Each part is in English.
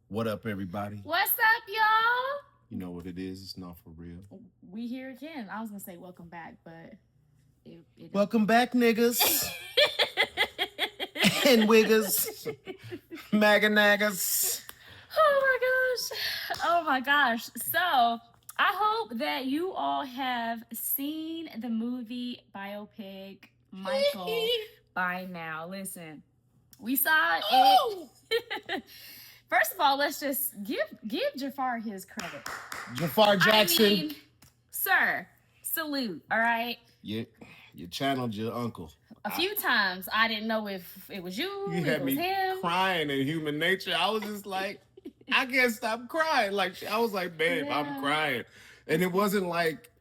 What up, everybody? What's up, y'all? You know what it is. It's not for real. We here again. I was gonna say welcome back, but it Welcome back, niggas and wiggers, maga nagas. Oh my gosh. Oh my gosh. So I hope that you all have seen the movie biopic Michael by now. Listen, we saw it. First of all, let's just give Jafar his credit. Jafar Jackson. I mean, sir, salute. All right. You channeled your uncle. A few times I didn't know if it was you, You if had it was me him. crying in Human Nature. I was just like, I can't stop crying. Like I was like, babe, Yeah. I'm crying, and it wasn't like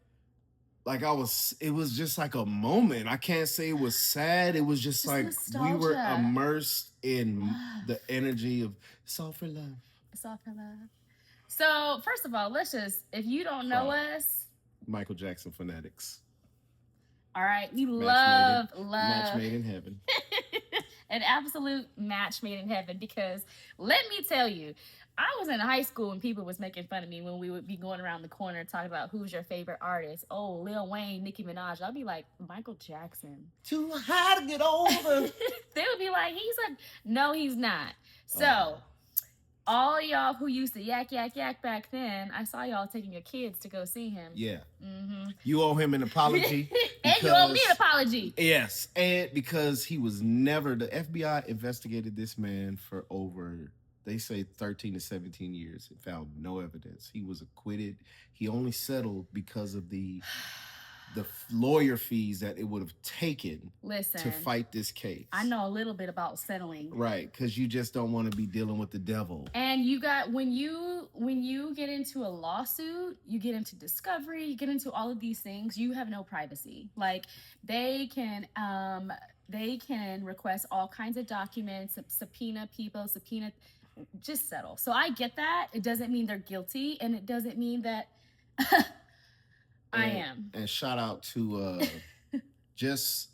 I was. It was just like a moment. I can't say it was sad. It was just like we were nostalgia. immersed in the energy of it's all for love. It's all for love. So first of all, let's just, if you don't know us, Michael Jackson fanatics. all right, we Match love made in heaven. an absolute match made in heaven. Because let me tell you, I was in high school and people was making fun of me when we would be going around the corner talking about who's your favorite artist. Oh, Lil Wayne, Nicki Minaj. I'll be like, Michael Jackson. Too high to get over. They would be like, no, he's not. So all y'all who used to yak back then, I saw y'all taking your kids to go see him. Yeah. You owe him an apology. And you owe me an apology. Yes. And because he was never, the FBI investigated this man for over, they say 13 to 17 years and found no evidence. He was acquitted. He only settled because of the lawyer fees that it would have taken to fight this case. I know a little bit about settling. Right, because you just don't want to be dealing with the devil. And you got, when you get into a lawsuit, you get into discovery, you get into all of these things, you have no privacy. Like they can request all kinds of documents, subpoena people, just settle. So I get that. It doesn't mean they're guilty, and it doesn't mean that I am. And shout out to just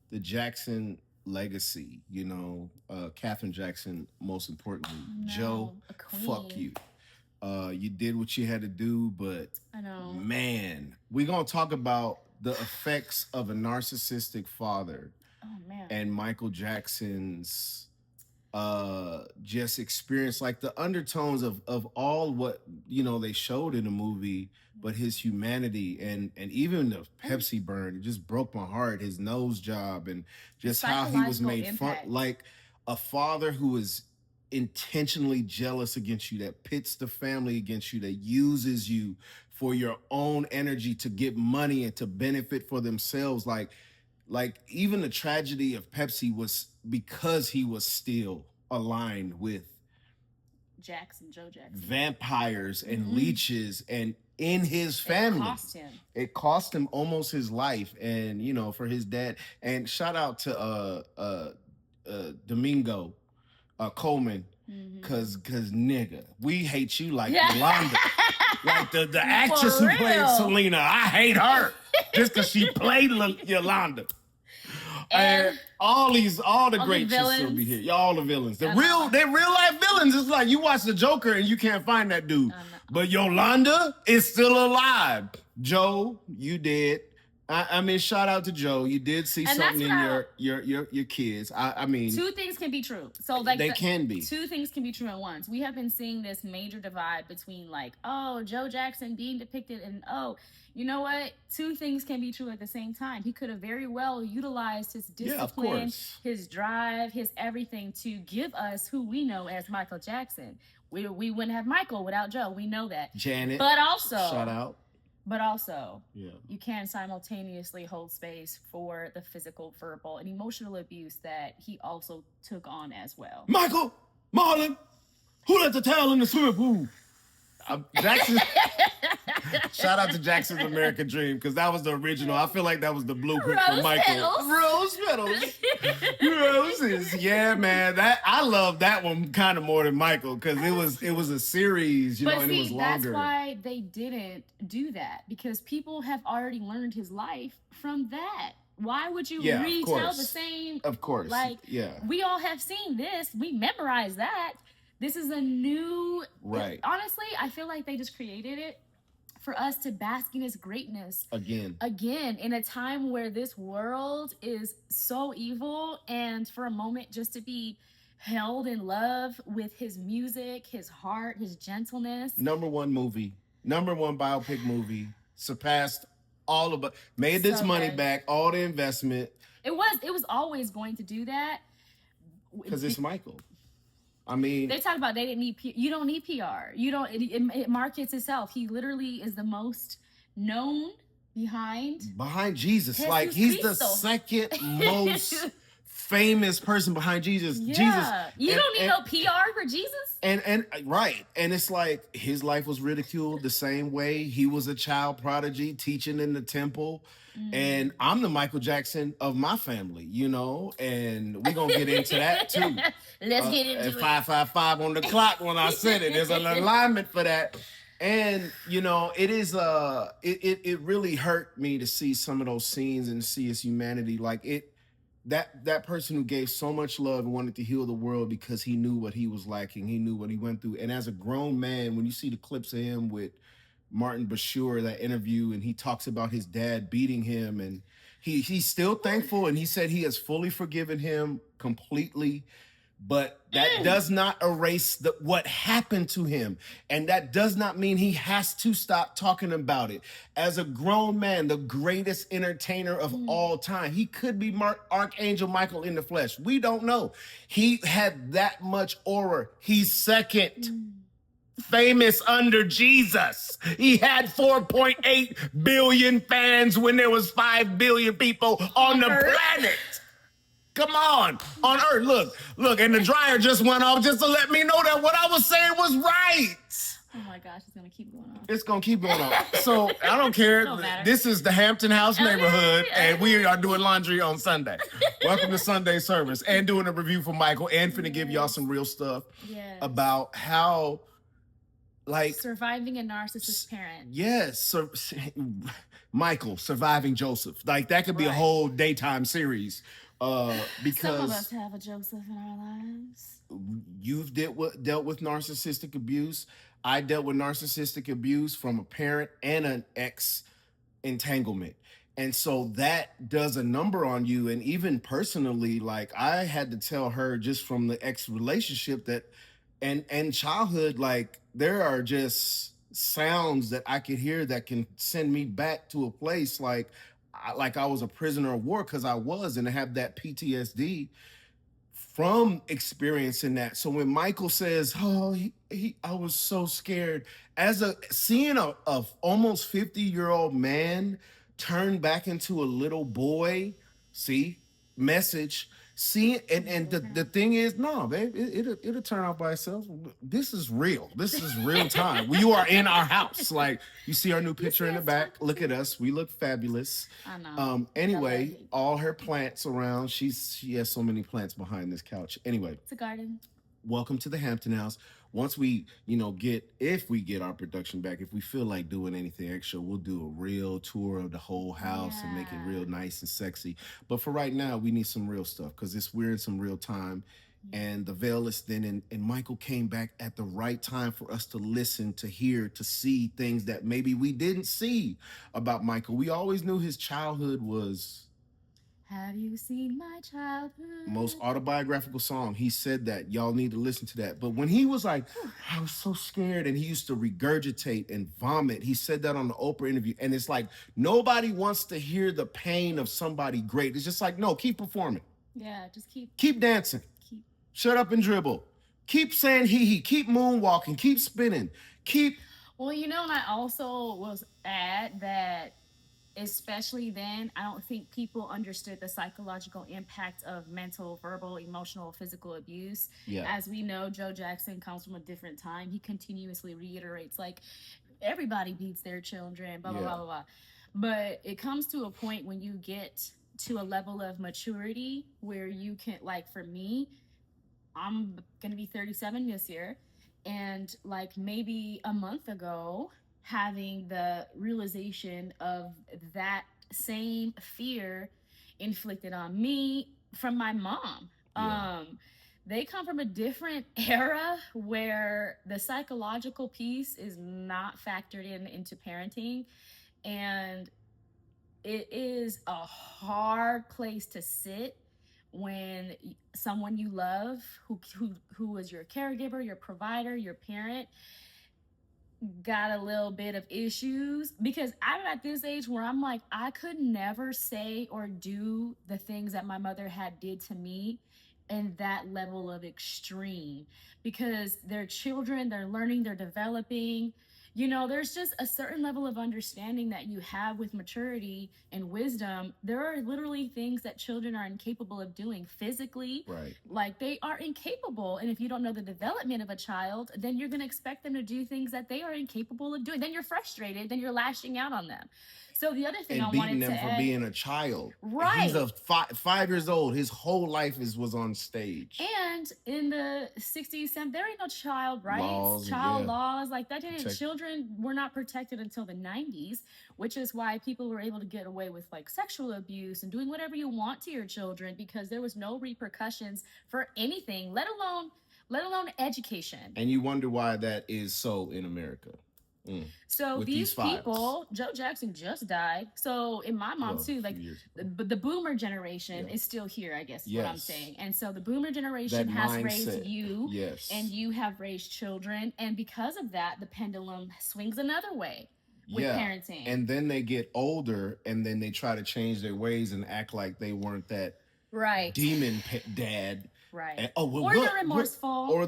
the Jackson legacy, you know, Katherine Jackson, most importantly. No, Joe, fuck you. You did what you had to do, but I know. Man, we're going to talk about the effects of a narcissistic father. Oh, man. And Michael Jackson's just experience, like the undertones of all what, you know, they showed in the movie, but his humanity and even the Pepsi burn, it just broke my heart. His nose job and just how he was made fun, like a father who is intentionally jealous against you, that pits the family against you, that uses you for your own energy to get money and to benefit for themselves. Like even the tragedy of Pepsi was because he was still aligned with Joe Jackson, vampires and leeches, and in his family, it cost him almost his life. And you know, for his dad, and shout out to Domingo Coleman, cause nigga, we hate you like Yolanda. Like the actress who played Selena, I hate her just because she played Yolanda. And all the great shits will be here. All the villains, they're real life villains. It's like you watch the Joker and you can't find that dude, but Yolanda is still alive. Joe, you did. I mean, shout out to Joe. You did see something in your kids. I mean, two things can be true. So like they can be. Two things can be true at once. We have been seeing this major divide between like, oh, Joe Jackson being depicted, and oh, you know what? Two things can be true at the same time. He could have very well utilized his discipline, his drive, his everything to give us who we know as Michael Jackson. We wouldn't have Michael without Joe. We know that. Janet. But also, shout out. But also, you can simultaneously hold space for the physical, verbal, and emotional abuse that he also took on as well. Michael, Marlon, who let the towel in the swimming pool? Jackson. Shout out to Jackson's American Dream, because that was the original. I feel like that was the blueprint for Michael. Rose petals. Roses. Yeah, man. I love that one kind of more than Michael, because it was a series, you know, and it was longer. That's why they didn't do that, because people have already learned his life from that. Why would you retell the same? Of course. Like, we all have seen this. We memorized that. This is a new, right. Honestly, I feel like they just created it for us to bask in his greatness again in a time where this world is so evil, and for a moment just to be held in love with his music, his heart, his gentleness. Number one biopic movie, surpassed all of it, made this money back, all the investment. It was always going to do that because it's Michael. I mean, they talk about they didn't need you don't need PR. You don't. It markets itself. He literally is the most known behind Jesus. Jesus like he's Cristo. The second most famous person behind Jesus. Yeah. Jesus. You don't need no PR for Jesus. And right. And it's like his life was ridiculed the same way. He was a child prodigy teaching in the temple. And I'm the Michael Jackson of my family, you know, and we're going to get into that too. Let's get into it. 555 on the clock when I said it. There's an alignment for that. And, you know, it is, it really hurt me to see some of those scenes and see his humanity. Like that person who gave so much love and wanted to heal the world because he knew what he was lacking. He knew what he went through. And as a grown man, when you see the clips of him with Martin Bashir, that interview, and he talks about his dad beating him, and he's still thankful, and he said he has fully forgiven him completely, but that does not erase what happened to him, and that does not mean he has to stop talking about it. As a grown man, the greatest entertainer of all time, he could be Archangel Michael in the flesh. We don't know. He had that much aura. He's second. Famous under Jesus. He had 4.8 billion fans when there was 5 billion people on the planet. Come on Earth. Look, and the dryer just went off just to let me know that what I was saying was right. Oh my gosh, it's gonna keep going on. It's gonna keep going on. So I don't care. This is the Hampton House neighborhood, and we are doing laundry on Sunday. Welcome to Sunday service, and doing a review for Michael, and finna give y'all some real stuff about how, like, surviving a narcissist parent. Yes, Michael surviving Joseph. Like that could be a whole daytime series. Because some of us have a Joseph in our lives. You've dealt with narcissistic abuse. I dealt with narcissistic abuse from a parent and an ex entanglement. And so that does a number on you. And even personally, like I had to tell her just from the ex relationship that and childhood, like there are just sounds that I could hear that can send me back to a place like I was a prisoner of war, because I was, and I have that PTSD from experiencing that. So when Michael says, "Oh, I was so scared," seeing a almost 50-year-old man turn back into a little boy, message. See, and the thing is, no, babe, it'll turn out by itself. This is real. This is real time. You are in our house. Like, you see our new picture in the back. Look at us. We look fabulous. I know. Anyway, all her plants around. She has so many plants behind this couch. Anyway. It's a garden. Welcome to the Hampton House. Once we, if we get our production back, if we feel like doing anything extra, we'll do a real tour of the whole house and make it real nice and sexy. But for right now, we need some real stuff because we're in some real time. And the veil is thin, and Michael came back at the right time for us to listen, to hear, to see things that maybe we didn't see about Michael. We always knew his childhood was... Have you seen my childhood? Most autobiographical song. He said that. Y'all need to listen to that. But when he was like, I was so scared, and he used to regurgitate and vomit. He said that on the Oprah interview. And it's like, nobody wants to hear the pain of somebody great. It's just like, no, keep performing. Yeah, just keep dancing. Shut up and dribble. Keep saying he. Keep moonwalking. Keep spinning. Well, and I also was at that. Especially then, I don't think people understood the psychological impact of mental, verbal, emotional, physical abuse. Yeah. As we know, Joe Jackson comes from a different time. He continuously reiterates, like, everybody beats their children, blah, blah, blah, blah, blah. But it comes to a point when you get to a level of maturity where you can, like, for me, I'm going to be 37 this year. And, like, maybe a month ago... having the realization of that same fear inflicted on me from my mom. they come from a different era where the psychological piece is not factored into parenting, and it is a hard place to sit when someone you love, who is your caregiver, your provider, your parent, got a little bit of issues. Because I'm at this age where I'm like, I could never say or do the things that my mother had did to me in that level of extreme, because they're children, they're learning, they're developing. You know, there's just a certain level of understanding that you have with maturity and wisdom. There are literally things that children are incapable of doing physically. Right. Like, they are incapable. And if you don't know the development of a child, then you're going to expect them to do things that they are incapable of doing. Then you're frustrated. Then you're lashing out on them. So the other thing and I beating wanted them to for add, being a child. right? He's a 5 years old. His whole life was on stage. And in the 60s, there ain't no child rights, laws, child laws like that. Children were not protected until the 90s, which is why people were able to get away with like sexual abuse and doing whatever you want to your children, because there was no repercussions for anything, let alone education. And you wonder why that is so in America. So these people, Joe Jackson just died. So in my mom too, like the boomer generation is still here, I guess is what I'm saying. And so the boomer generation has raised you, and you have raised children. And because of that, the pendulum swings another way with parenting. And then they get older, and then they try to change their ways and act like they weren't that demon dad. Right. And, or they're remorseful.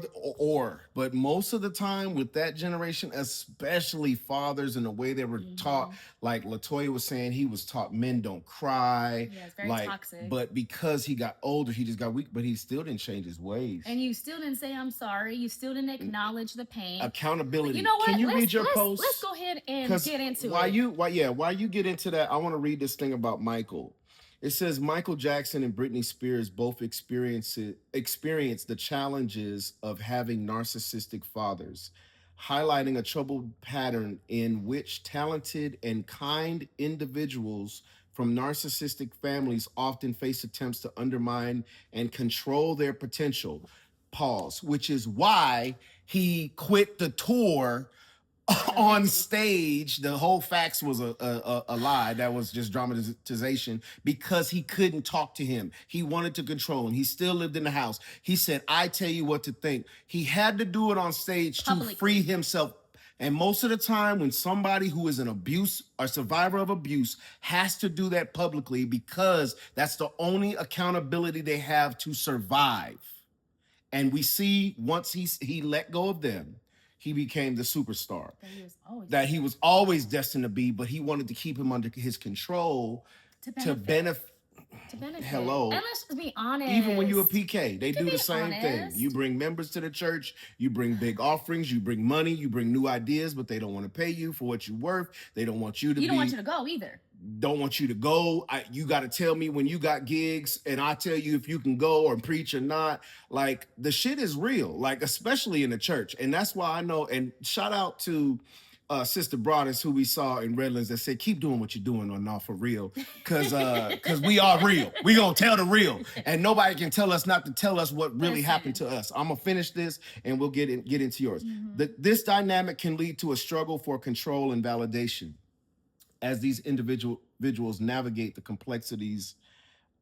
But most of the time with that generation, especially fathers, and the way they were taught, like LaToya was saying, he was taught men don't cry. Yeah, it's very toxic. But because he got older, he just got weak, but he still didn't change his ways. And you still didn't say, I'm sorry. You still didn't acknowledge the pain. Accountability. But you know what? Can you read your post? Let's go ahead and get into it. While you get into that, I want to read this thing about Michael. It says Michael Jackson and Britney Spears both experienced the challenges of having narcissistic fathers, highlighting a troubled pattern in which talented and kind individuals from narcissistic families often face attempts to undermine and control their potential. Pause. Which is why he quit the tour on stage. The whole fax was a lie. That was just dramatization, because he couldn't talk to him. He wanted to control him. He still lived in the house. He said, I tell you what to think. He had to do it on stage to free himself. And most of the time when somebody who is an abuse or survivor of abuse has to do that publicly, because that's the only accountability they have to survive. And we see once he let go of them, he became the superstar that he was always destined to be, but he wanted to keep him under his control to benefit. Hello. And let's be honest. Even when you're a PK, they do the same thing. You bring members to the church, you bring big offerings, you bring money, you bring new ideas, but they don't want to pay you for what you're worth. They don't want you to don't want you to go either. Don't want you to go. You got to tell me when you got gigs, and I tell you if you can go or preach or not. Like, the shit is real, like, especially in the church. And that's why I know, and shout out to Sister Broadus, who we saw in Redlands, that said, keep doing what you're doing on All For Real, because we are real. We gonna tell the real, and nobody can tell us not to tell us what really happened to us. I'm gonna finish this, and we'll get into yours. This dynamic can lead to a struggle for control and validation as these individuals navigate the complexities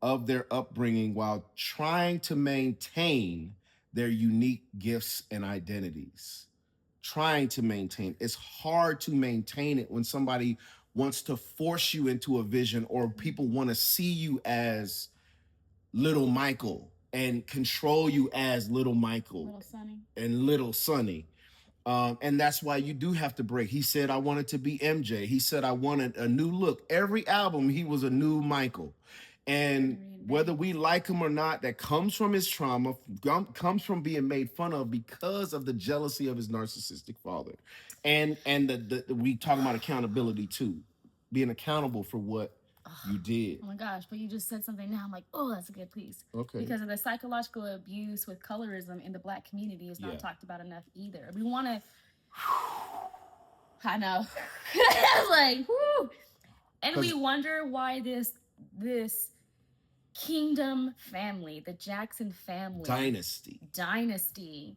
of their upbringing while trying to maintain their unique gifts and identities. Trying to maintain. It's hard to maintain it when somebody wants to force you into a vision, or people want to see you as little Michael and control you as little Michael and little Sonny. And that's why you do have to break. He said, I wanted to be MJ. He said, I wanted a new look. Every album, he was a new Michael. And whether we like him or not, that comes from his trauma, comes from being made fun of because of the jealousy of his narcissistic father. And we talk about accountability too, being accountable for what you did. Oh my gosh, but you just said something now. I'm like, oh, that's a good piece. Okay. Because of the psychological abuse with colorism in the Black community is not talked about enough either. We want to, I know, like, whoo. And we wonder why this kingdom family, the Jackson family. Dynasty.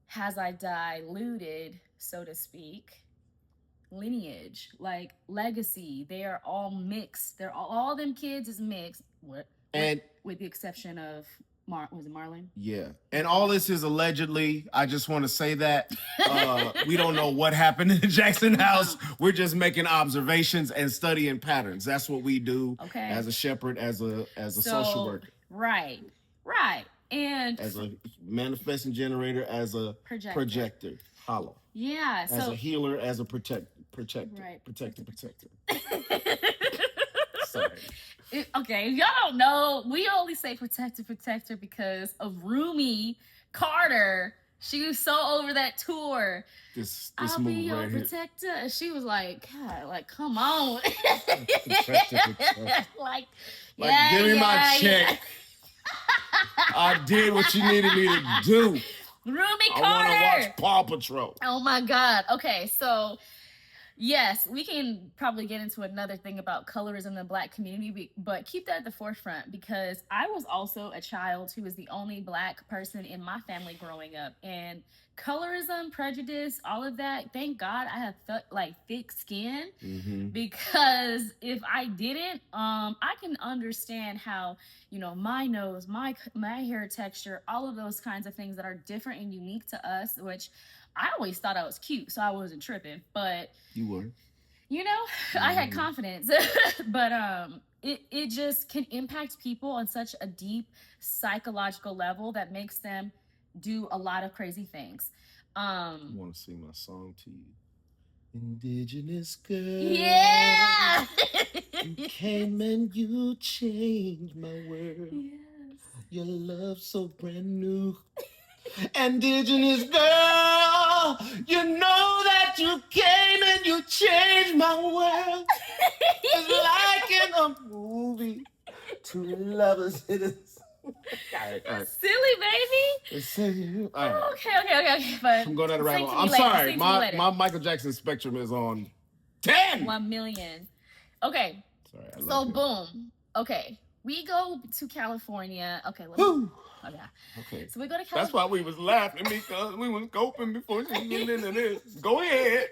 Has I diluted, so to speak, lineage, like legacy. They are all mixed. They're all them kids is mixed. And with the exception of was it Marlon? Yeah. And all this is allegedly. I just want to say that we don't know what happened in the Jackson house. We're just making observations and studying patterns. That's what we do as a shepherd, as a social worker. Right. And as a manifesting generator, as a projector. Hollow. Yeah. As a healer, as a protector. Right. Protector. Sorry. Okay, if y'all don't know, we only say protector because of Rumi Carter. She was so over that tour. This I'll move be your right protector. Here. She was like, God, like, come on. protector. Like, give me my check. I did what you needed me to do. Rumi Carter. I want to watch Paw Patrol. Oh my God. Okay, so yes, we can probably get into another thing about colorism in the Black community, but keep that at the forefront, because I was also a child who was the only Black person in my family growing up, and colorism, prejudice, all of that, thank God I have thick skin, because if I didn't, I can understand how, my nose, my hair texture, all of those kinds of things that are different and unique to us, which I always thought I was cute, so I wasn't tripping, but you were. I had confidence, but it just can impact people on such a deep psychological level that makes them do a lot of crazy things. I want to sing my song to you. Indigenous girl. Yeah. You came and you changed my world. Yes. Your love so brand new. Indigenous girl, you know that you came and you changed my world. It's like in a movie, two lovers hit us. All right. Silly baby. It's silly. All right. Okay. But I'm going down the rabbit hole. I'm sorry. My Michael Jackson spectrum is on 10. 1 million. Okay. Sorry. So boom. Okay. We go to California. Okay. Oh, yeah. Okay. So we go to California. That's why we was laughing, because we was scoping before she get into this. Go ahead.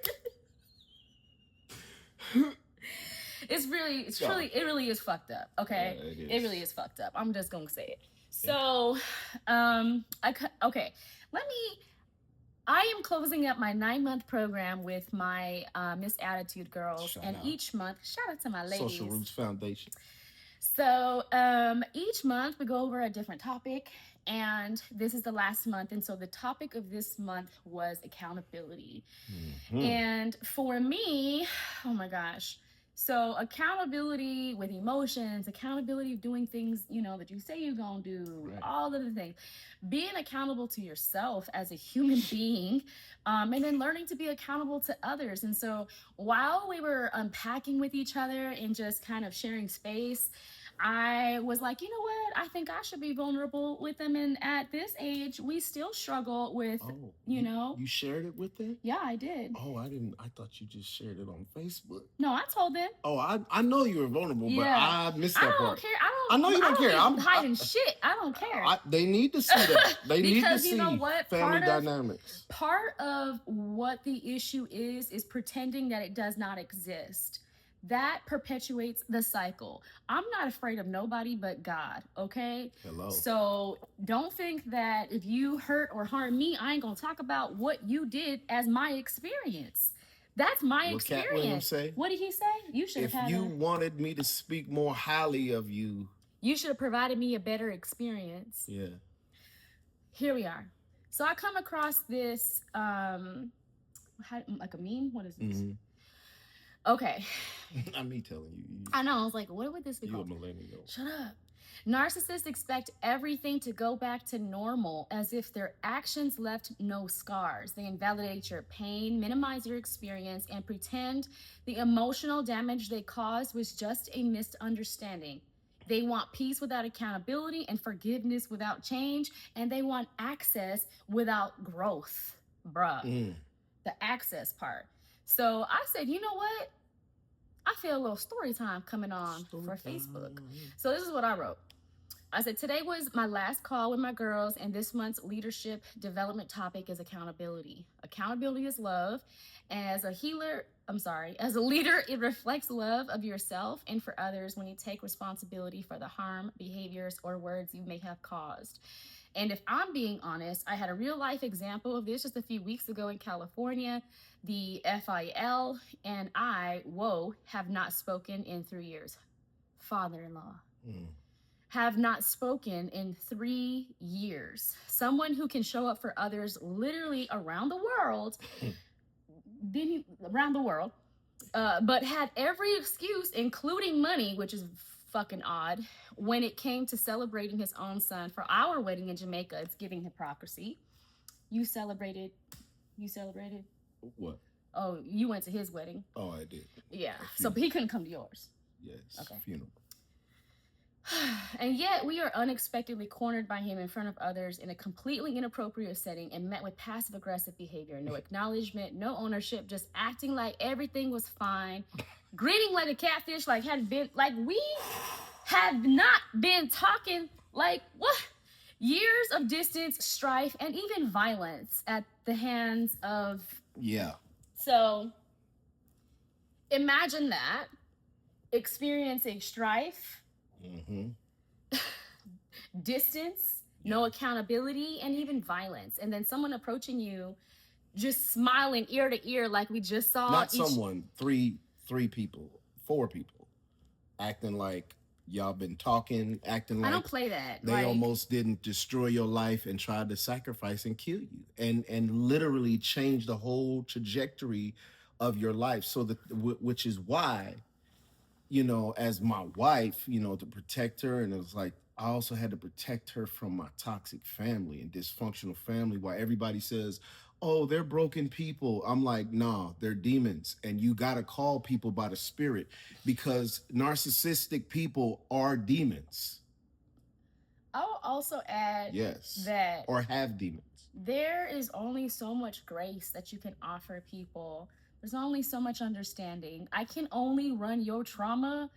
It really is fucked up. Okay. Yeah, it really is fucked up. I'm just gonna say it. So, I am closing up my 9-month program with my Miss Attitude girls, each month, shout out to my ladies. Social Roots Foundation. So each month we go over a different topic, and this is the last month, and so the topic of this month was accountability. And for me, oh my gosh, so accountability with emotions, accountability of doing things, that you say you're gonna do, right. All of the things, being accountable to yourself as a human being, and then learning to be accountable to others. And so while we were unpacking with each other and just kind of sharing space, I was like, you know what? I think I should be vulnerable with them. And at this age, we still struggle with, You shared it with them? Yeah, I did. Oh, I didn't. I thought you just shared it on Facebook. No, I told them. Oh, I know you were vulnerable, but I missed that part. I don't care. I know you don't care. I'm hiding shit. I don't care. They need to see that. They need to see what? Family dynamics. Part of what the issue is pretending that it does not exist. That perpetuates the cycle. I'm not afraid of nobody but God, okay? Hello. So don't think that if you hurt or harm me, I ain't gonna talk about what you did as my experience. That's my experience. Cat Williams say? What did he say? You should have had If you wanted me to speak more highly of you, you should have provided me a better experience. Yeah. Here we are. So I come across this, like a meme? What is this? Mm-hmm. Okay. I'm me telling you. I know. I was like, what would this be called? You're a millennial. Shut up. Narcissists expect everything to go back to normal as if their actions left no scars. They invalidate your pain, minimize your experience, and pretend the emotional damage they caused was just a misunderstanding. They want peace without accountability and forgiveness without change, and they want access without growth. Bruh. The access part. So I said, you know what? I feel a little story time coming on for Facebook. So this is what I wrote. I said, today was my last call with my girls, and this month's leadership development topic is accountability. Accountability is love. As a leader, it reflects love of yourself and for others when you take responsibility for the harm, behaviors, or words you may have caused. And if I'm being honest, I had a real life example of this just a few weeks ago in California. The FIL and I, have not spoken in 3 years. Father-in-law. Have not spoken in 3 years. Someone who can show up for others literally around the world, but had every excuse, including money, which is fucking odd, when it came to celebrating his own son for our wedding in Jamaica. It's giving hypocrisy. You celebrated? What? Oh, you went to his wedding. Oh, I did. Yeah. So he couldn't come to yours. Yes. Okay. Funeral. And yet we are unexpectedly cornered by him in front of others in a completely inappropriate setting and met with passive aggressive behavior. No acknowledgement, no ownership, just acting like everything was fine. Greeting like a catfish, we have not been talking, what? Years of distance, strife, and even violence at the hands of... Yeah. So imagine that, experiencing strife, distance, no accountability, and even violence. And then someone approaching you, just smiling ear to ear like we just saw. Not someone, three people, 4 people, acting like y'all been talking, acting like... I don't play that. They almost didn't destroy your life and tried to sacrifice and kill you and literally change the whole trajectory of your life. So that, which is why, as my wife, to protect her, and it was like, I also had to protect her from my toxic family and dysfunctional family, while everybody says, oh, they're broken people. I'm like, nah, they're demons. And you got to call people by the spirit, because narcissistic people are demons. I'll also add that... Or have demons. There is only so much grace that you can offer people. There's only so much understanding. I can only run your trauma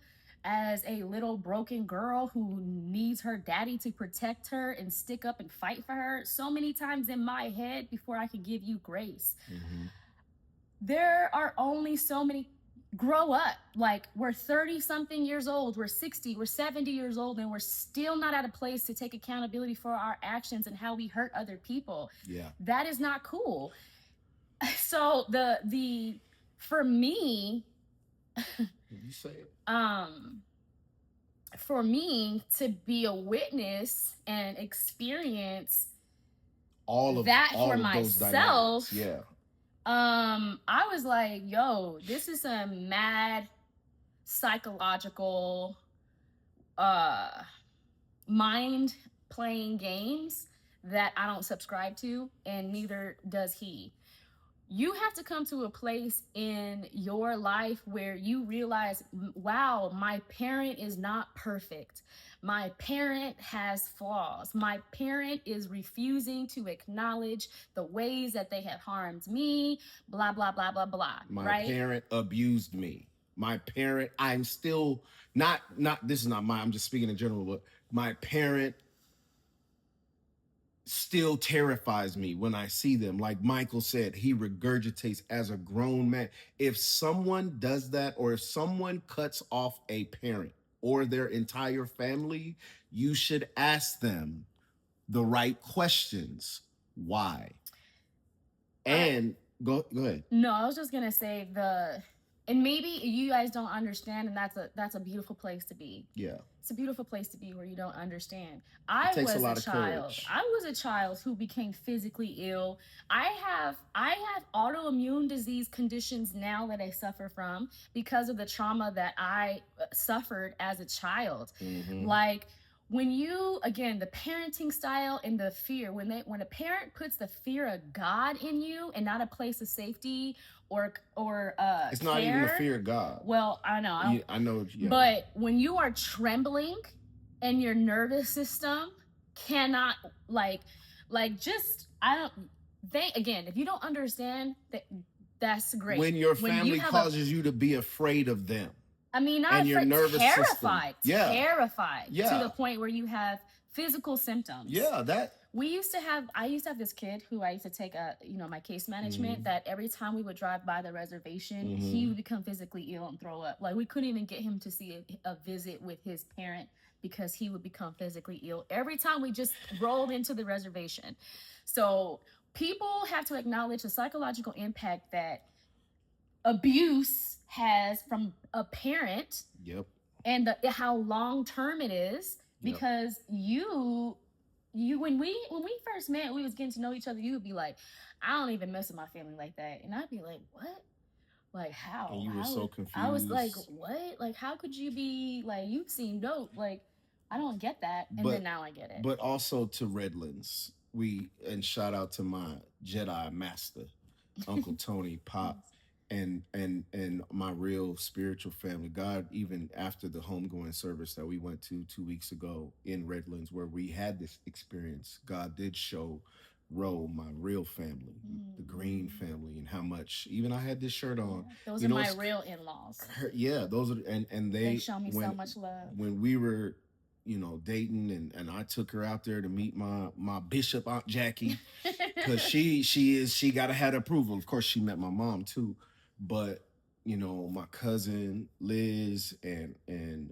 as a little broken girl who needs her daddy to protect her and stick up and fight for her so many times in my head before I can give you grace. There are only so many... Grow up. We're 30-something years old, we're 60, we're 70 years old, and we're still not at a place to take accountability for our actions and how we hurt other people. Yeah. That is not cool. So for me... You say it. For me to be a witness and experience all of myself, I was like, yo, this is a mad psychological mind playing games that I don't subscribe to, and neither does he. You have to come to a place in your life where you realize, wow, my parent is not perfect. My parent has flaws. My parent is refusing to acknowledge the ways that they have harmed me, blah, blah, blah, blah, blah. My parent abused me. My parent, I'm still not, this is not mine, I'm just speaking in general, but my parent still terrifies me when I see them. Like Michael said, he regurgitates as a grown man. If someone does that, or if someone cuts off a parent or their entire family, you should ask them the right questions. Why? And go ahead. No, I was just gonna say and maybe you guys don't understand, and that's a beautiful place to be. Yeah. It's a beautiful place to be where you don't understand. I was a child who became physically ill. I have autoimmune disease conditions now that I suffer from because of the trauma that I suffered as a child. When you, again, the parenting style and the fear, when a parent puts the fear of God in you and not a place of safety or it's not even the fear of God. Well, I know. I know. Yeah. But when you are trembling and your nervous system cannot if you don't understand that That's great. When your family causes you to be afraid of them. I mean, not and your nervous terrified. System. Yeah. Terrified. Yeah. To the point where you have physical symptoms. Yeah, that. I used to have this kid who I used to take my case management, that every time we would drive by the reservation, he would become physically ill and throw up. Like, we couldn't even get him to see a visit with his parent because he would become physically ill every time we just rolled into the reservation. So people have to acknowledge the psychological impact that abuse has from a parent. Yep. And how long term it is, because you when we first met, we was getting to know each other, you would be like, I don't even mess with my family like that. And I'd be like, what? Like, how? And you were so confused. I was like, what? Like, how could you be like, you seem dope. Like, I don't get that. And then now I get it. But also to Redlands, and shout out to my Jedi master, Uncle Tony, Pop, and my real spiritual family. God, even after the homegoing service that we went to 2 weeks ago in Redlands, where we had this experience, God did show Ro, my real family, the Green family, and how much, even I had this shirt on. Those are my real in-laws. Those are, and they show me so much love. When we were, dating, and I took her out there to meet my bishop, Aunt Jackie, because she got to have approval. Of course, she met my mom too, but my cousin Liz and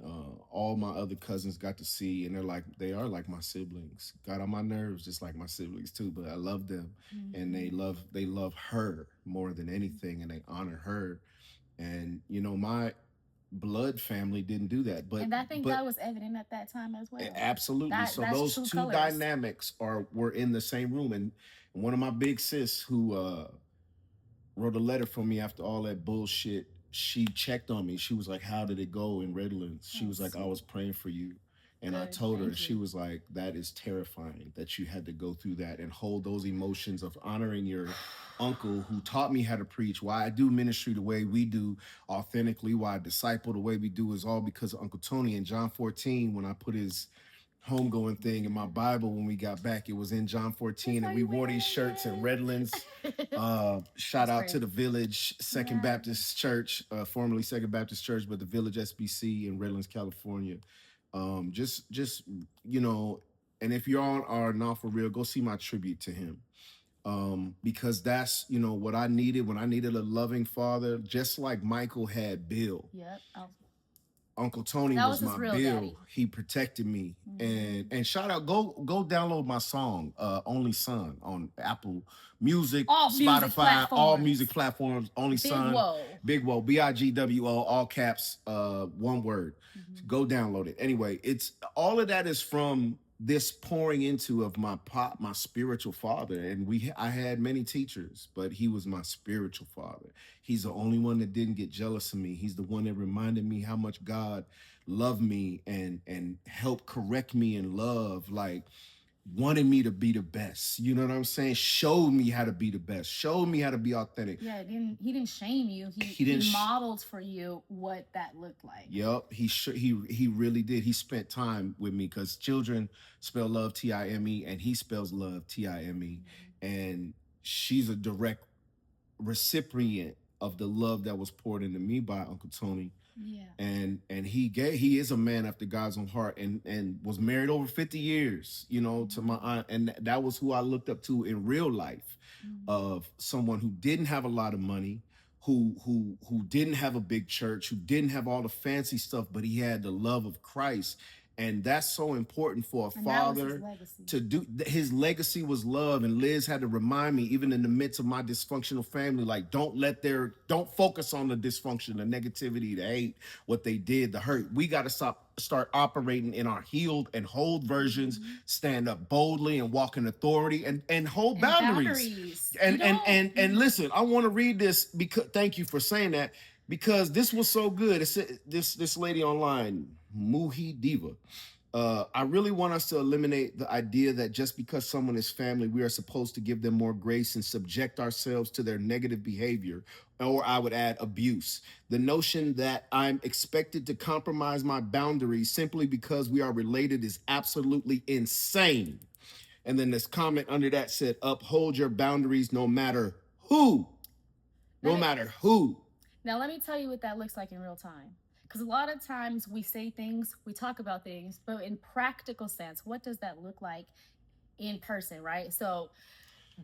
all my other cousins got to see, and they are like my siblings. Got on my nerves just like my siblings too, but I love them, and they love her more than anything, and they honor her. And my blood family didn't do that, but and I think that was evident at that time as well. Absolutely. So those two colors. Dynamics were in the same room, and one of my big sis who wrote a letter for me after all that bullshit, she checked on me. She was like, how did it go in Redlands? She was like, I was praying for you. And I told her, she was like, that is terrifying that you had to go through that and hold those emotions of honoring your uncle who taught me how to preach, why I do ministry the way we do authentically, why I disciple the way we do is all because of Uncle Tony. In John 14, when I put his homegoing thing in my Bible, when we got back, it was in John 14, and we wore these shirts in Redlands. Shout out to the Village Second Baptist Church, formerly Second Baptist Church, but the Village SBC in Redlands, California. Just and if you're on our Not For Real, go see my tribute to him. Because that's what I needed when I needed a loving father, just like Michael had Bill. Yep. Uncle Tony was my Bill. Daddy. He protected me. And shout out, go download my song, Only Son, on Apple Music, Spotify, all music platforms, Only Son. Big Woe, Bigwo, all caps, one word. Go download it. Anyway, it's all of that is from this pouring into of my spiritual father. And I had many teachers, but he was my spiritual father. He's the only one that didn't get jealous of me. He's the one that reminded me how much God loved me and helped correct me in love, like wanted me to be the best. You know what I'm saying? Showed me how to be the best. Showed me how to be authentic. Yeah, he didn't shame you. He modeled for you what that looked like. Yep, he really did. He spent time with me because children spell love Time, and he spells love Time, and she's a direct recipient of the love that was poured into me by Uncle Tony. Yeah. And he is a man after God's own heart, and was married over 50 years, to my aunt. And that was who I looked up to in real life, of someone who didn't have a lot of money, who didn't have a big church, who didn't have all the fancy stuff, but he had the love of Christ. And that's so important for a father to do. His legacy was love. And Liz had to remind me, even in the midst of my dysfunctional family, like, don't focus on the dysfunction, the negativity, the hate, what they did, the hurt. We got to start operating in our healed and whole versions, stand up boldly and walk in authority and hold boundaries. And listen, I want to read this because thank you for saying that, because this was so good. It's this lady online, Muhi Diva. I really want us to eliminate the idea that just because someone is family, we are supposed to give them more grace and subject ourselves to their negative behavior, or I would add abuse. The notion that I'm expected to compromise my boundaries simply because we are related is absolutely insane. And then this comment under that said, uphold your boundaries no matter who no matter who. Now, let me tell you what that looks like in real time. Because a lot of times we say things, we talk about things, but in practical sense, what does that look like in person, right? So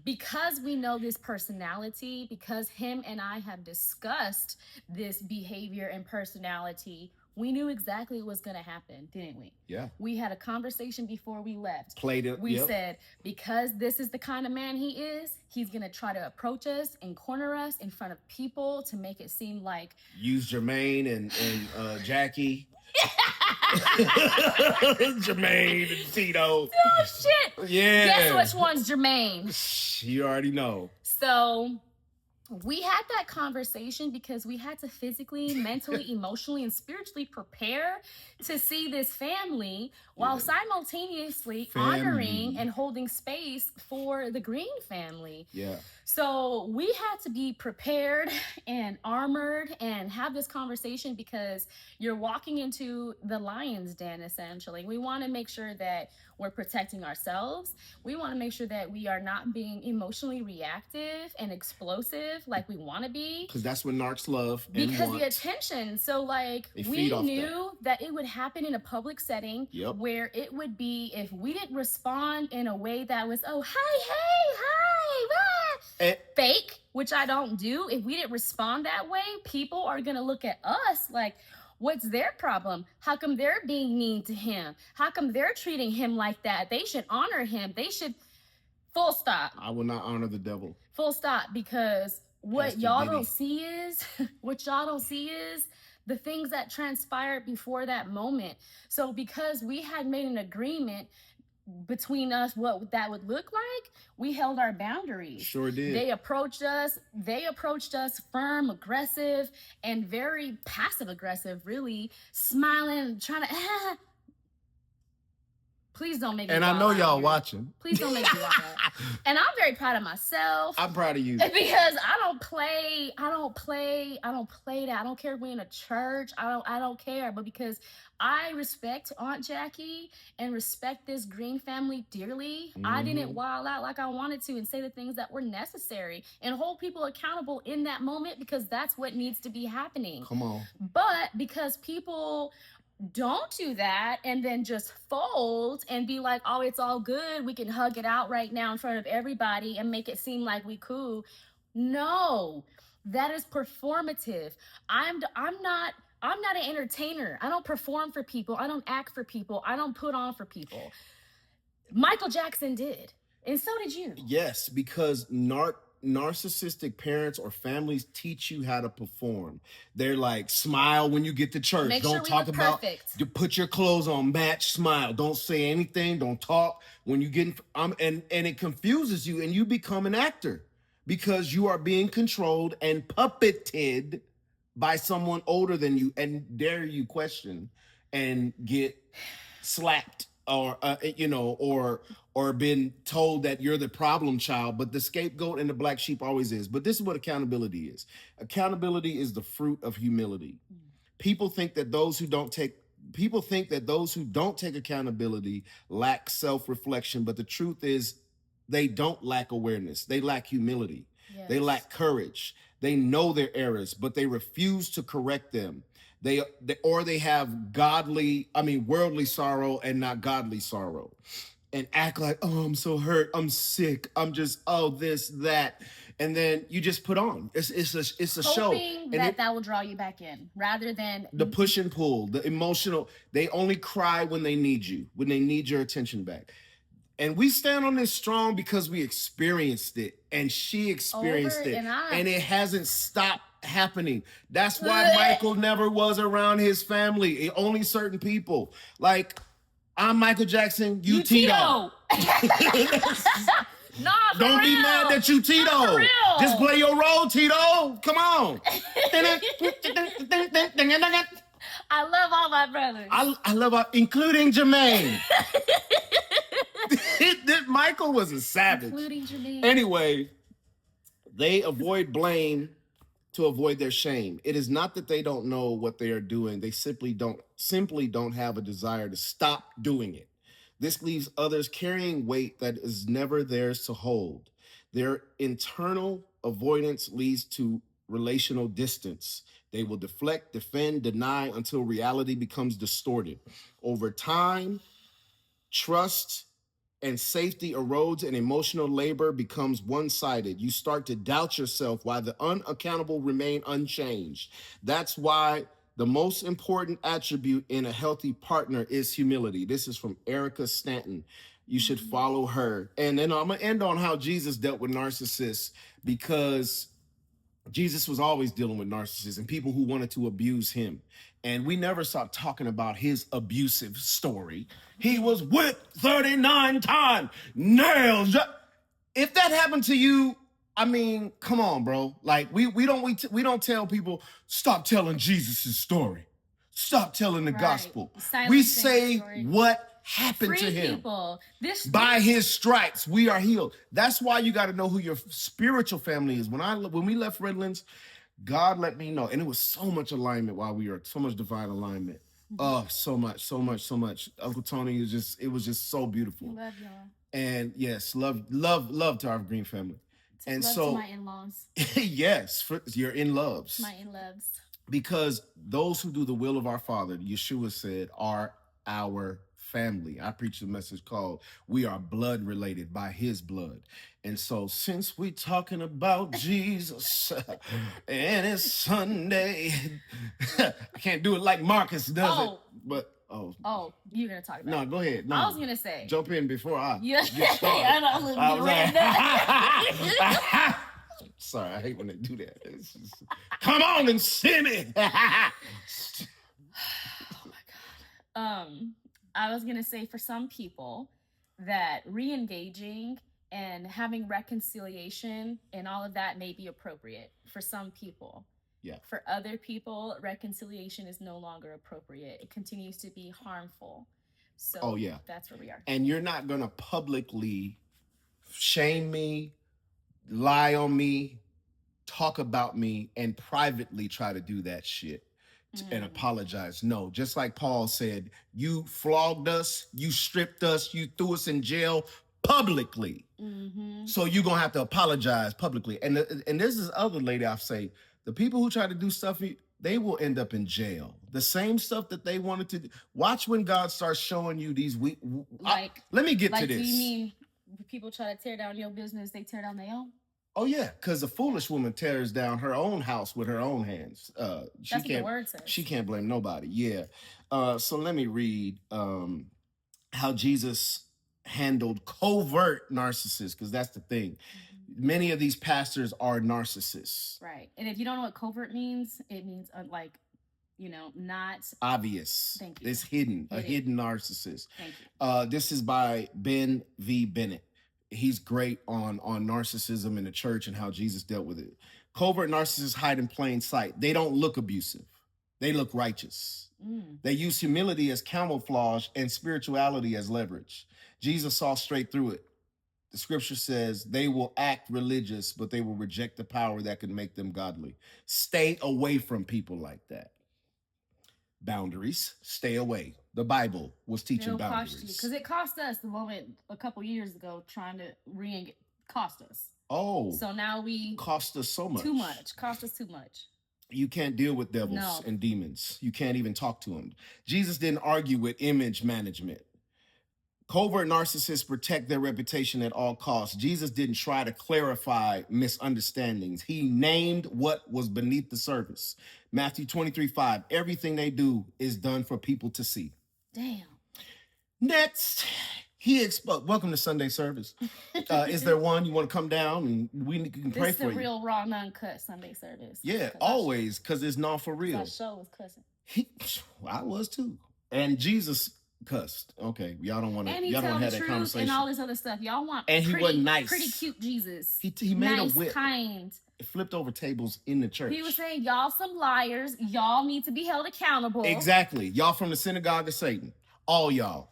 because we know this personality, because him and I have discussed this behavior and personality, we knew exactly what was going to happen, didn't we? Yeah. We had a conversation before we left. Played it. We said, because this is the kind of man he is, he's going to try to approach us and corner us in front of people to make it seem like... Use Jermaine and Jackie. Jermaine and Tito. Oh, shit. Yeah. Guess which one's Jermaine? You already know. So... we had that conversation because we had to physically, mentally, emotionally, and spiritually prepare to see this family while simultaneously honoring and holding space for the Green family. Yeah. So we had to be prepared and armored and have this conversation because you're walking into the lion's den, essentially. We want to make sure that we're protecting ourselves. We want to make sure that we are not being emotionally reactive and explosive like we want to be. Because that's what narcs love. Because the attention. So, like, we knew that it would happen in a public setting where it would be, if we didn't respond in a way that was, oh, hi, fake, which I don't do. If we didn't respond that way, people are going to look at us like, what's their problem? How come they're being mean to him? How come they're treating him like that? They should honor him. They should... full stop. I will not honor the devil. Full stop, because what y'all don't see is... the things that transpired before that moment. So because we had made an agreement between us what that would look like, we held our boundaries. Sure did. They approached us firm, aggressive, and very passive aggressive, really smiling, trying to please don't make me and I know y'all watching. Please don't make me watch that. And I'm very proud of myself. I'm proud of you. Because I don't play that. I don't care if we're in a church. I don't care. But because I respect Aunt Jackie and respect this Green family dearly, I didn't wild out like I wanted to and say the things that were necessary and hold people accountable in that moment, because that's what needs to be happening. Come on. But because people don't do that and then just fold and be like, oh, it's all good, we can hug it out right now in front of everybody and make it seem like we cool. No, that is performative. I'm not an entertainer. I don't perform for people. I don't act for people. I don't put on for people. Michael Jackson did, and so did you. Yes, because narcissistic parents or families teach you how to perform. They're like, smile when you get to church. Make don't sure talk about perfect. You put your clothes on, match, smile. Don't say anything. Don't talk when you get and it confuses you, and you become an actor because you are being controlled and puppeted by someone older than you, and dare you question and get slapped or or been told that you're the problem child. But the scapegoat and the black sheep always is. But this is what accountability is. Accountability is the fruit of humility. People think that those who don't take accountability lack self-reflection, but the truth is they don't lack awareness. They lack humility. Yes. They lack courage. They know their errors, but they refuse to correct them. They have worldly sorrow and not godly sorrow, and act like, oh, I'm so hurt, I'm sick, I'm just, oh, this, that, and then you just put on. It's a show. Hoping that will draw you back in, rather than the push and pull, the emotional. They only cry when they need you, when they need your attention back. And we stand on this strong because we experienced it, and she experienced it, and it hasn't stopped happening. That's why Michael never was around his family. Only certain people. Like, I'm Michael Jackson, you Tito. Nah, don't be mad that you Tito. Just play your role, Tito. Come on. I love all my brothers. I love including Jermaine. Michael was a savage. Including Jermaine. Anyway, they avoid blame to avoid their shame. It is not that they don't know what they are doing. They simply don't have a desire to stop doing it. This leaves others carrying weight that is never theirs to hold. Their internal avoidance leads to relational distance. They will deflect, defend, deny until reality becomes distorted. Over time, trust and safety erodes and emotional labor becomes one-sided. You start to doubt yourself while the unaccountable remain unchanged. That's why the most important attribute in a healthy partner is humility. This is from Erica Stanton. You should follow her. And then I'm going to end on how Jesus dealt with narcissists, because Jesus was always dealing with narcissists and people who wanted to abuse him. And we never stopped talking about his abusive story. He was whipped 39 times, nails. If that happened to you, I mean, come on, bro. Like we don't tell people, stop telling Jesus' story. Stop telling the gospel. We say what happened to him. People. By his stripes, we are healed. That's why you got to know who your spiritual family is. When we left Redlands, God let me know, and it was so much alignment while we were, so much divine alignment. Oh, so much. Uncle Tony it was just so beautiful. Love y'all. And yes, love to our Green family. And love so to my in-laws. Yes, for your in-loves. My in-loves. Because those who do the will of our Father, Yeshua said, are our family. I preached a message called "We Are Blood Related by His Blood." And so since we're talking about Jesus and it's Sunday, I can't do it like Marcus does it. But you're gonna talk about no, go ahead. No, I was gonna say jump in before I get started. Sorry, I hate when they do that. Come on and see me. Oh my God. I was gonna say, for some people, that re-engaging and having reconciliation and all of that may be appropriate for some people. Yeah. For other people, reconciliation is no longer appropriate. It continues to be harmful. So that's where we are. And you're not gonna publicly shame me, lie on me, talk about me, and privately try to do that shit and apologize. No, just like Paul said, you flogged us, you stripped us, you threw us in jail publicly. So you're gonna have to apologize publicly. And this is other lady I say, the people who try to do stuff, they will end up in jail. The same stuff that they wanted to do. Watch when God starts showing you these let me get to this. Do you mean people try to tear down your business, they tear down their own? Oh yeah, because a foolish woman tears down her own house with her own hands. That's what the word says. She can't blame nobody. Yeah. So let me read how Jesus handled covert narcissists, because that's the thing. Many of these pastors are narcissists. Right. And if you don't know what covert means, it means not obvious. Thank you. It's hidden. A hidden narcissist. Thank you. This is by Ben V. Bennett. He's great on narcissism in the church and how Jesus dealt with it. Covert narcissists hide in plain sight. They don't look abusive. They look righteous. They use humility as camouflage and spirituality as leverage. Jesus saw straight through it. The scripture says they will act religious, but they will reject the power that can make them godly. Stay away from people like that. Boundaries, stay away. The Bible was teaching boundaries. Because it cost us the moment a couple years ago trying to cost us. Oh. So now cost us so much. Too much. Cost us too much. You can't deal with devils and demons. You can't even talk to them. Jesus didn't argue with image management. Covert narcissists protect their reputation at all costs. Jesus didn't try to clarify misunderstandings. He named what was beneath the surface. Matthew 23:5. Everything they do is done for people to see. Damn. Next, he exposed. Welcome to Sunday service. Is there one you want to come down and we can pray for you? This is the real raw, non-cut Sunday service. Yeah, always, because it's not for real. Our show was cussing. I was too. And Jesus cussed. Okay, y'all don't want to. Y'all don't have that conversation. And all this other stuff. Y'all want. And he wasn't nice. Pretty cute Jesus. He made nice, a whip. Kind. It flipped over tables in the church. He was saying, "Y'all some liars. Y'all need to be held accountable." Exactly. Y'all from the synagogue of Satan. All y'all.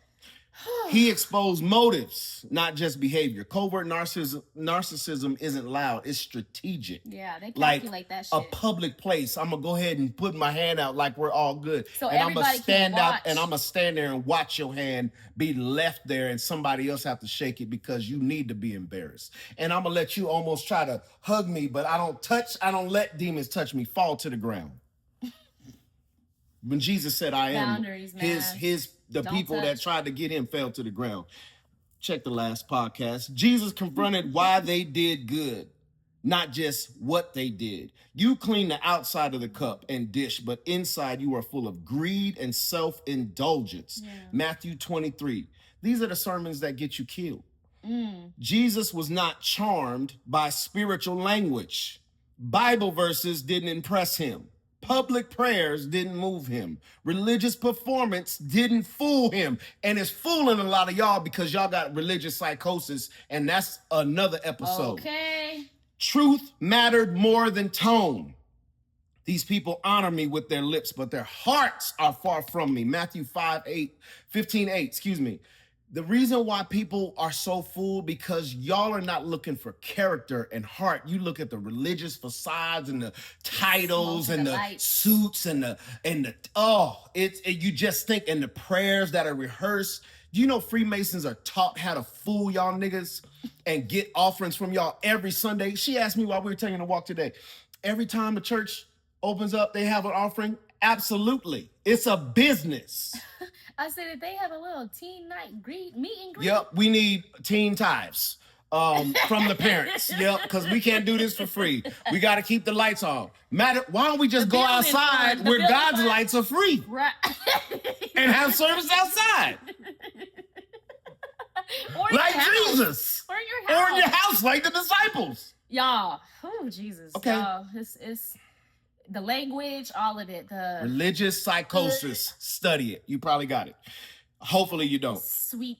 He exposed motives, not just behavior. Covert narcissism isn't loud, it's strategic. Yeah, they calculate like that shit. A public place. I'm gonna go ahead and put my hand out like we're all good. So and everybody I'm gonna stand can watch. out and I'm gonna stand there and watch your hand be left there and somebody else have to shake it because you need to be embarrassed. And I'm gonna let you almost try to hug me, but I don't let demons touch me, fall to the ground. When Jesus said I am, Boundaries, the don't people touch. that tried to get him fell to the ground. Check the last podcast. Jesus confronted why they did good, not just what they did. You clean the outside of the cup and dish, but inside you are full of greed and self-indulgence. Yeah. Matthew 23. These are the sermons that get you killed. Jesus was not charmed by spiritual language. Bible verses didn't impress him. Public prayers didn't move him. Religious performance didn't fool him. And it's fooling a lot of y'all because y'all got religious psychosis, and that's another episode. Okay. Truth mattered more than tone. These people honor me with their lips, but their hearts are far from me. Matthew 15:8. The reason why people are so fooled because y'all are not looking for character and heart. You look at the religious facades and the titles and the suits and you just think, and the prayers that are rehearsed. Do you know Freemasons are taught how to fool y'all niggas and get offerings from y'all every Sunday? She asked me while we were taking a walk today. Every time the church opens up, they have an offering? Absolutely. It's a business. I said that they have a little teen night meet and greet. Yep, we need teen tithes from the parents. Yep, because we can't do this for free. We got to keep the lights on. Why don't we just go outside where God's lights are free? Right. And have service outside. Or like Jesus. Or in your house. Or in your house like the disciples. Y'all. Oh, Jesus. Okay. Y'all, it's the language, all of it. The religious psychosis. Study it. You probably got it. Hopefully you don't. Sweet.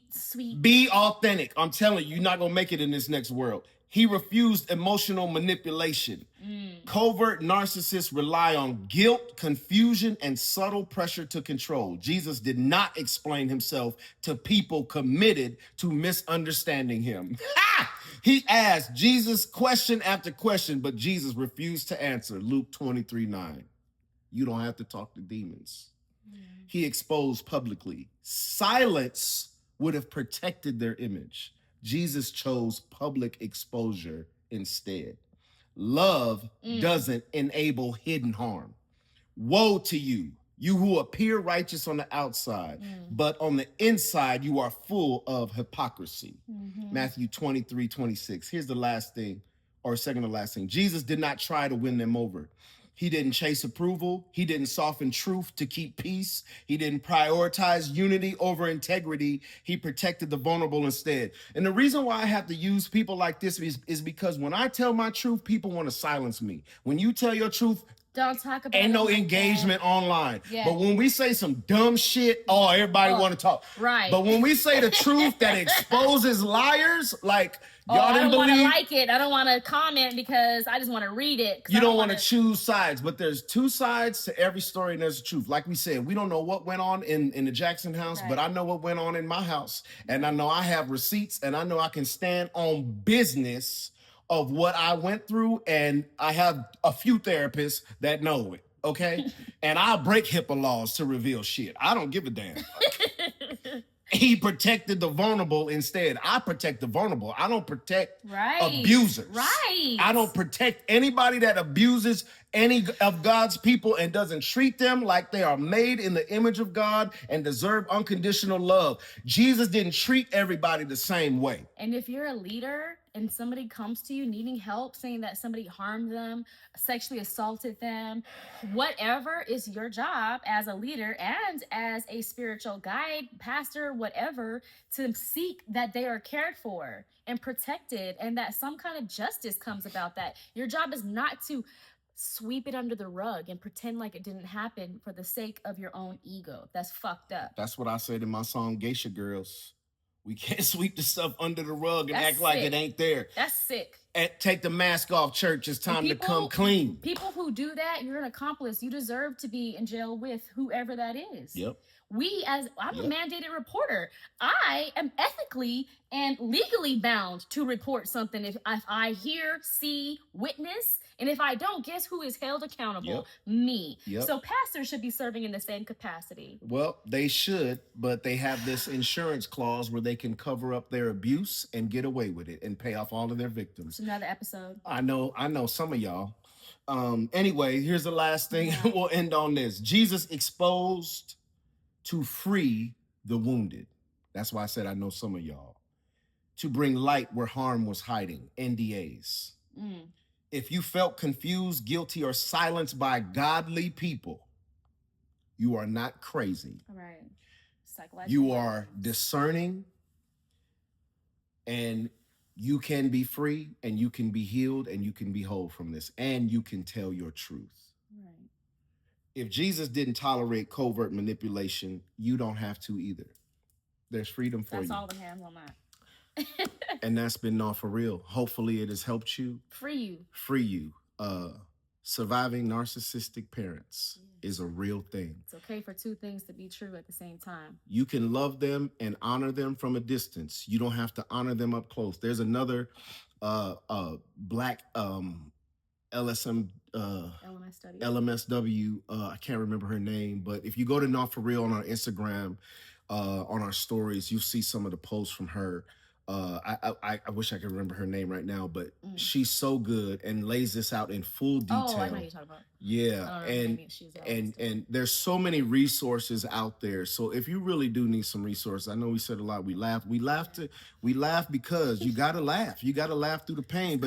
Be authentic. I'm telling you, you're not going to make it in this next world. He refused emotional manipulation. Covert narcissists rely on guilt, confusion, and subtle pressure to control. Jesus did not explain himself to people committed to misunderstanding him. He asked Jesus question after question, but Jesus refused to answer. Luke 23:9. You don't have to talk to demons. He exposed publicly. Silence would have protected their image. Jesus chose public exposure instead. Love doesn't enable hidden harm. Woe to you, you who appear righteous on the outside, but on the inside you are full of hypocrisy. Matthew 23:26. Here's the last thing, or second to last thing. Jesus did not try to win them over. He didn't chase approval. He didn't soften truth to keep peace. He didn't prioritize unity over integrity. He protected the vulnerable instead. And the reason why I have to use people like this is because when I tell my truth, people want to silence me. When you tell your truth, don't talk about ain't no engagement online. Yeah. But when we say some dumb shit, everybody want to talk. Right. But when we say the truth that exposes liars, like y'all didn't believe. I don't want to like it. I don't want to comment because I just want to read it. You don't want to choose sides, but there's two sides to every story and there's a truth. Like we said, we don't know what went on in the Jackson house, but I know what went on in my house. And I know I have receipts and I know I can stand on business of what I went through, and I have a few therapists that know it, okay? And I'll break HIPAA laws to reveal shit. I don't give a damn. He protected the vulnerable instead. I protect the vulnerable. I don't protect abusers. Right. I don't protect anybody that abuses any of God's people and doesn't treat them like they are made in the image of God and deserve unconditional love. Jesus didn't treat everybody the same way. And if you're a leader and somebody comes to you needing help, saying that somebody harmed them, sexually assaulted them, whatever is your job as a leader and as a spiritual guide, pastor, whatever, to seek that they are cared for and protected and that some kind of justice comes about that. Your job is not to sweep it under the rug and pretend like it didn't happen for the sake of your own ego. That's fucked up. That's what I said in my song, Geisha Girls. We can't sweep the stuff under the rug and act like it ain't there. That's sick. And take the mask off, church. It's time to come clean. People who do that, you're an accomplice. You deserve to be in jail with whoever that is. Yep. I'm a mandated reporter. I am ethically and legally bound to report something if I hear, see, witness, and if I don't, guess who is held accountable? Me. So pastors should be serving in the same capacity. Well, they should, but they have this insurance clause where they can cover up their abuse and get away with it and pay off all of their victims. It's another episode. I know some of y'all. Anyway, here's the last thing. We'll end on this. Jesus exposed to free the wounded. That's why I said I know some of y'all. To bring light where harm was hiding. NDAs. If you felt confused, guilty, or silenced by godly people, you are not crazy. All right. You are discerning, and you can be free, and you can be healed, and you can be whole from this, and you can tell your truth. Right. If Jesus didn't tolerate covert manipulation, you don't have to either. There's freedom for you. That's all the hands on that. And that's been Not For Real. Hopefully it has helped you. Free you. Surviving narcissistic parents is a real thing. It's okay for two things to be true at the same time. You can love them and honor them from a distance. You don't have to honor them up close. There's another black LMSW. I can't remember her name, but if you go to Not For Real on our Instagram, on our stories, you'll see some of the posts from her. I wish I could remember her name right now, but she's so good and lays this out in full detail. Oh, I know you're talking about. Yeah, and there's so many resources out there. So if you really do need some resources, I know we said a lot. We laugh because you gotta laugh. You gotta laugh through the pain,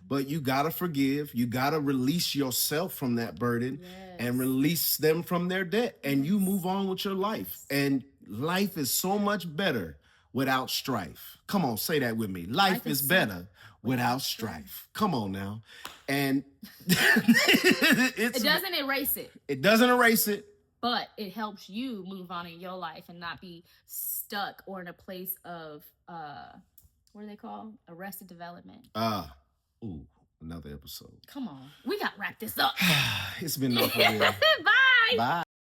but you gotta forgive. You gotta release yourself from that burden and release them from their debt, and you move on with your life. And life is so much better without strife. Come on, say that with me. Life is better without strife. Come on now. And it doesn't erase it. It doesn't erase it. But it helps you move on in your life and not be stuck or in a place of, what do they call? Arrested development. Another episode. Come on. We got to wrap this up. It's been Not For Real. Bye. Bye.